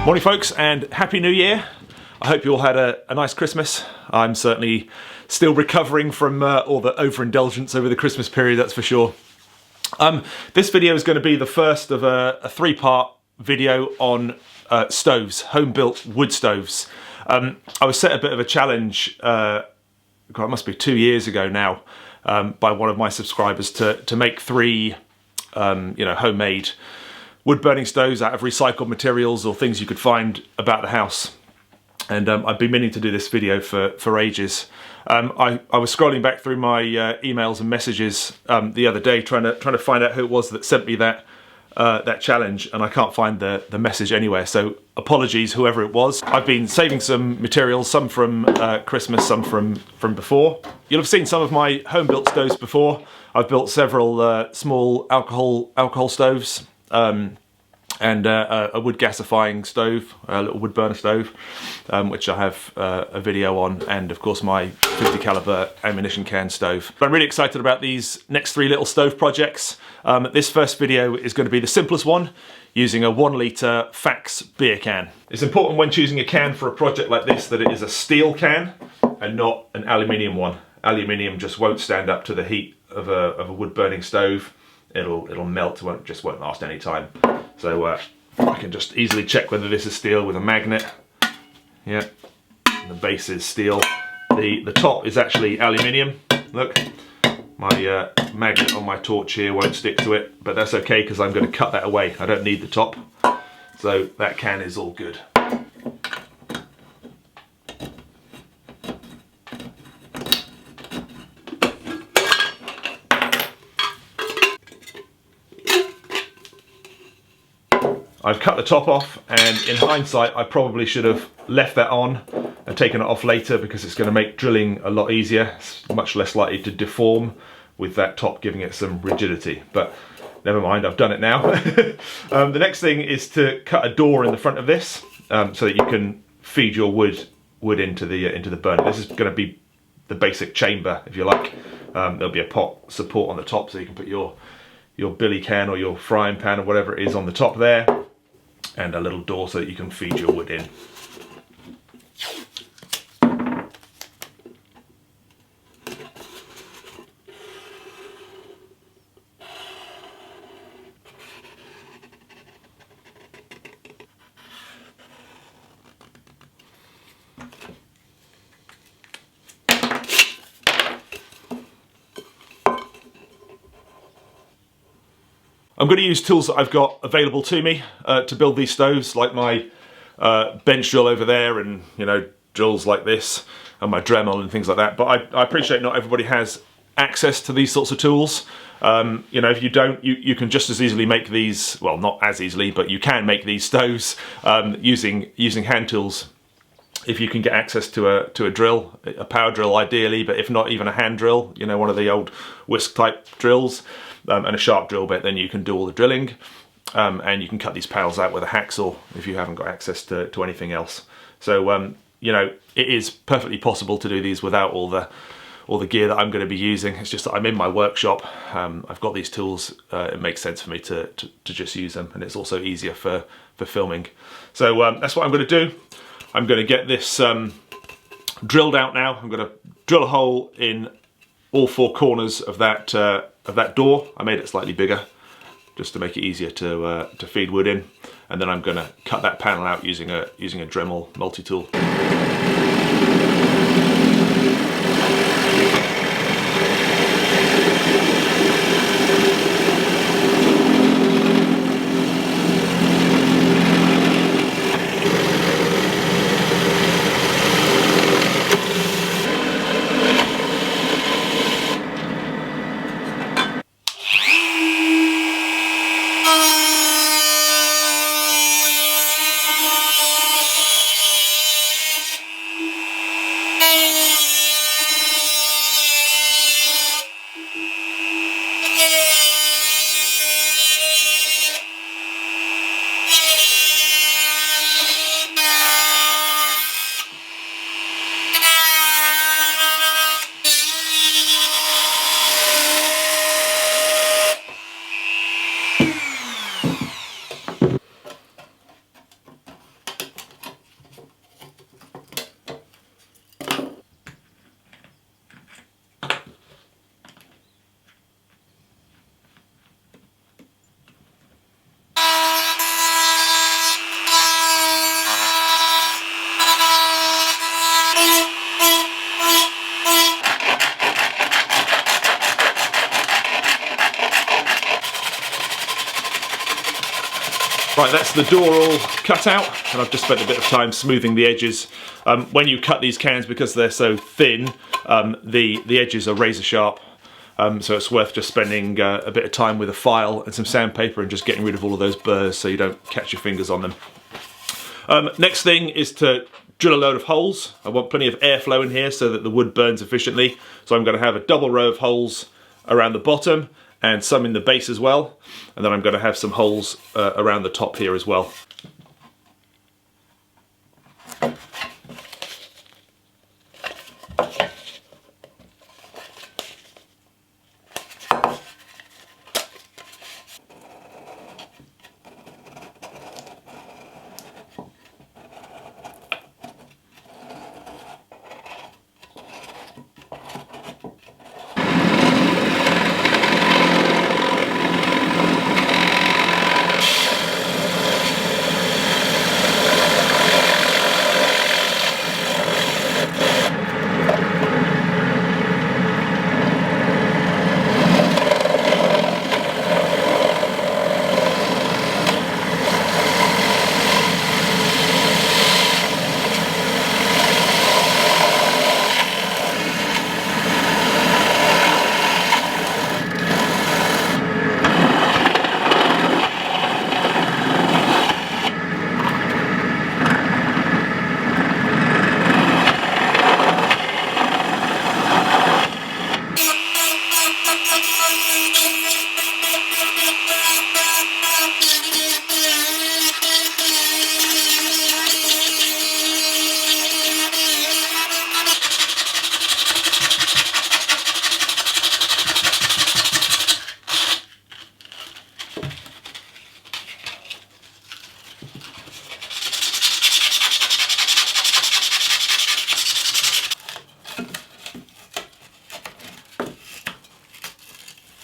Morning folks, and Happy New Year. I hope you all had a nice Christmas. I'm certainly still recovering from all the overindulgence over the Christmas period, that's for sure. This video is going to be the first of a three-part video on stoves, home-built wood stoves. I was set a bit of a challenge, God, it must be 2 years ago now, by one of my subscribers to make three homemade wood-burning stoves out of recycled materials or things you could find about the house. And I've been meaning to do this video for ages. I was scrolling back through my emails and messages the other day trying to find out who it was that sent me that challenge, and I can't find the message anywhere, so apologies whoever it was. I've been saving some materials, some from Christmas, some from before. You'll have seen some of my home-built stoves before. I've built several small alcohol stoves, and a wood gasifying stove, a little wood burner stove, which I have a video on, and of course my 50 caliber ammunition can stove. But I'm really excited about these next three little stove projects. This first video is going to be the simplest one, using a 1 litre Fax beer can. It's important when choosing a can for a project like this that it is a steel can and not an aluminium one. Aluminium just won't stand up to the heat of a wood burning stove. It'll melt, just won't last any time. So I can just easily check whether this is steel with a magnet. Yeah, and the base is steel. The top is actually aluminium. Look, my magnet on my torch here won't stick to it, but that's okay because I'm going to cut that away. I don't need the top. So that can is all good. I've cut the top off, and in hindsight I probably should have left that on and taken it off later, because it's going to make drilling a lot easier. It's much less likely to deform with that top giving it some rigidity, but never mind, I've done it now. The next thing is to cut a door in the front of this so that you can feed your wood into the burner. This is going to be the basic chamber, if you like. There'll be a pot support on the top so you can put your billy can or your frying pan or whatever it is on the top there, and a little door so that you can feed your wood in. I'm going to use tools that I've got available to me to build these stoves, like my bench drill over there, and drills like this, and my Dremel and things like that. But I appreciate not everybody has access to these sorts of tools. If you don't, you can just as easily make these, well, not as easily, but you can make these stoves using hand tools. If you can get access to a drill, a power drill ideally, but if not, even a hand drill, one of the old whisk type drills, and a sharp drill bit, then you can do all the drilling, and you can cut these panels out with a hacksaw if you haven't got access to anything else. So it is perfectly possible to do these without all the gear that I'm going to be using. It's just that I'm in my workshop. I've got these tools. It makes sense for me to just use them, and it's also easier for filming. So that's what I'm going to do. I'm going to get this drilled out now. I'm going to drill a hole in all four corners of that door. I made it slightly bigger just to make it easier to feed wood in, and then I'm going to cut that panel out using a Dremel multi-tool. Right, that's the door all cut out, and I've just spent a bit of time smoothing the edges. When you cut these cans, because they're so thin, the edges are razor sharp, so it's worth just spending a bit of time with a file and some sandpaper and just getting rid of all of those burrs so you don't catch your fingers on them. Next thing is to drill a load of holes. I want plenty of airflow in here so that the wood burns efficiently, so I'm going to have a double row of holes around the bottom and some in the base as well, and then I'm going to have some holes around the top here as well.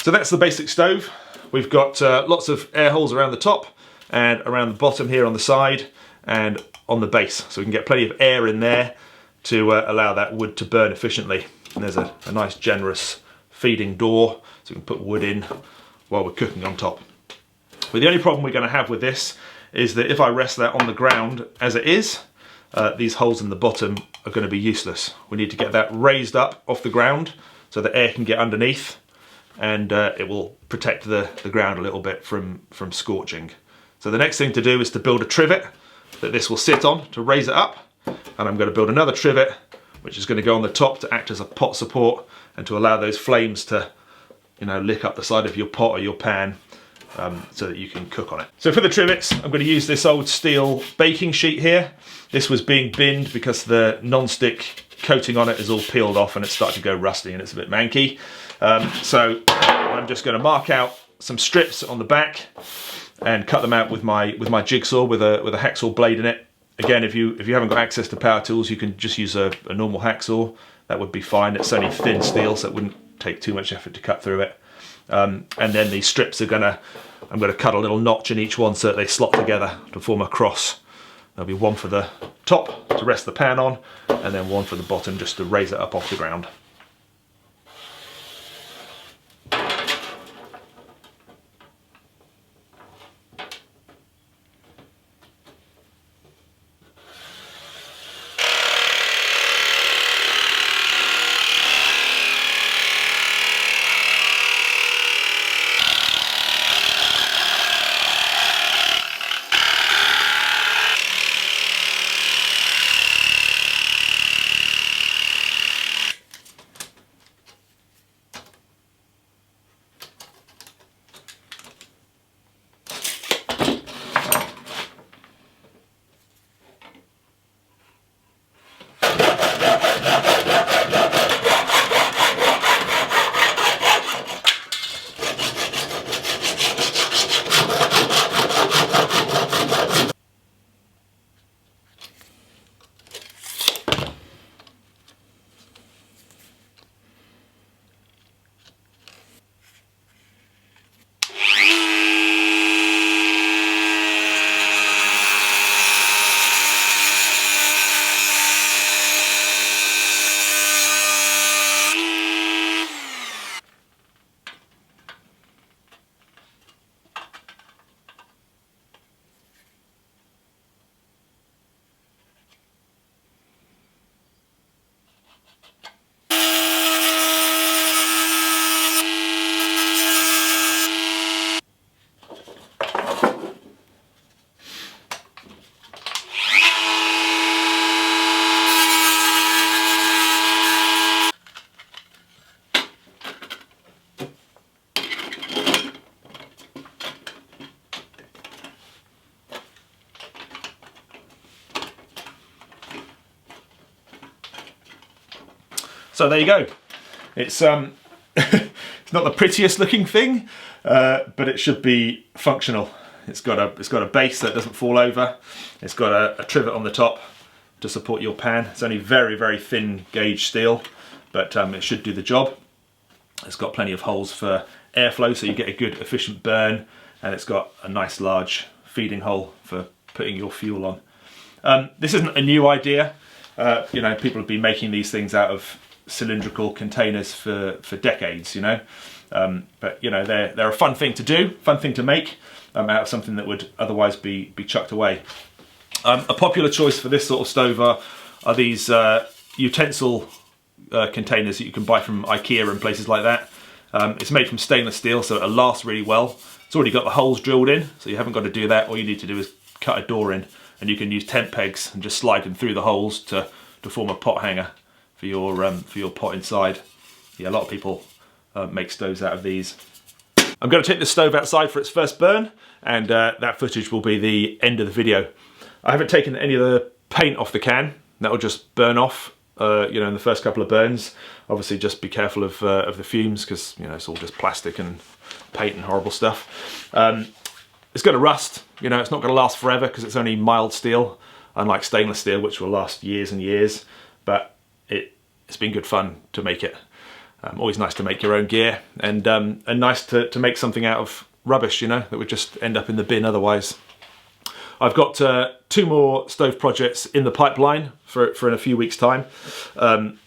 So that's the basic stove. We've got lots of air holes around the top and around the bottom here on the side and on the base. So we can get plenty of air in there to allow that wood to burn efficiently. And there's a nice generous feeding door so we can put wood in while we're cooking on top. But the only problem we're going to have with this is that if I rest that on the ground as it is, these holes in the bottom are going to be useless. We need to get that raised up off the ground so the air can get underneath, and it will protect the ground a little bit from scorching. So the next thing to do is to build a trivet that this will sit on to raise it up, and I'm going to build another trivet which is going to go on the top to act as a pot support and to allow those flames to, you know, lick up the side of your pot or your pan so that you can cook on it. So for the trivets, I'm going to use this old steel baking sheet here. This was being binned because the non-stick coating on it is all peeled off and it's starting to go rusty and it's a bit manky. So I'm just going to mark out some strips on the back and cut them out with my jigsaw with a hacksaw blade in it. Again, if you haven't got access to power tools, you can just use a normal hacksaw. That would be fine. It's only thin steel, so it wouldn't take too much effort to cut through it. And then these strips I'm going to cut a little notch in each one so that they slot together to form a cross. There'll be one for the top to rest the pan on, and then one for the bottom just to raise it up off the ground. So there you go. It's it's not the prettiest looking thing, but it should be functional. It's got a base that doesn't fall over. It's got a trivet on the top to support your pan. It's only very, very thin gauge steel, but it should do the job. It's got plenty of holes for airflow, so you get a good efficient burn, and it's got a nice large feeding hole for putting your fuel on. This isn't a new idea. You know, people have been making these things out of cylindrical containers for decades, you know. But you know, they're a fun thing to do, fun thing to make out of something that would otherwise be chucked away. A popular choice for this sort of stove are these utensil containers that you can buy from IKEA and places like that. It's made from stainless steel, so it'll last really well. It's already got the holes drilled in, so you haven't got to do that. All you need to do is cut a door in, and you can use tent pegs and just slide them through the holes to form a pot hanger for your pot inside. Yeah, a lot of people make stoves out of these. I'm going to take the stove outside for its first burn, and that footage will be the end of the video. I haven't taken any of the paint off the can. That will just burn off, you know, in the first couple of burns. Obviously, just be careful of the fumes, because you know it's all just plastic and paint and horrible stuff. It's going to rust. You know, it's not going to last forever because it's only mild steel, unlike stainless steel, which will last years and years. But it's been good fun to make it. Always nice to make your own gear, and nice to make something out of rubbish, you know, that would just end up in the bin otherwise. I've got 2 more stove projects in the pipeline for in a few weeks' time. I'm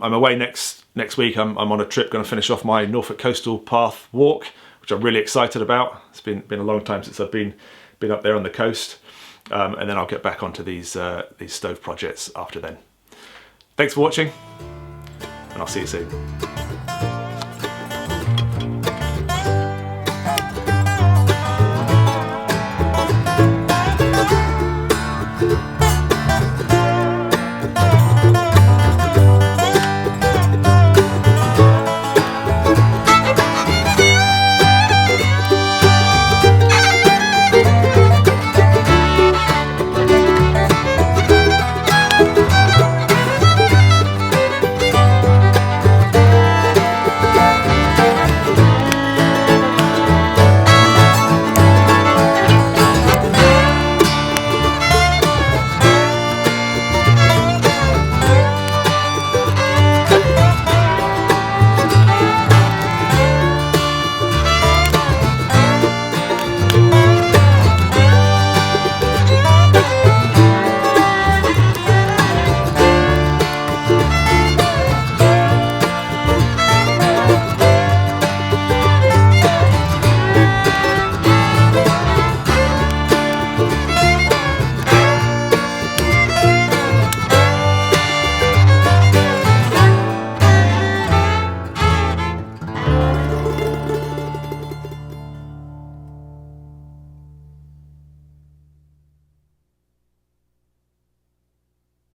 away next week. I'm on a trip, going to finish off my Norfolk coastal path walk, which I'm really excited about. It's been a long time since I've been up there on the coast, and then I'll get back onto these stove projects after then. Thanks for watching, and I'll see you soon.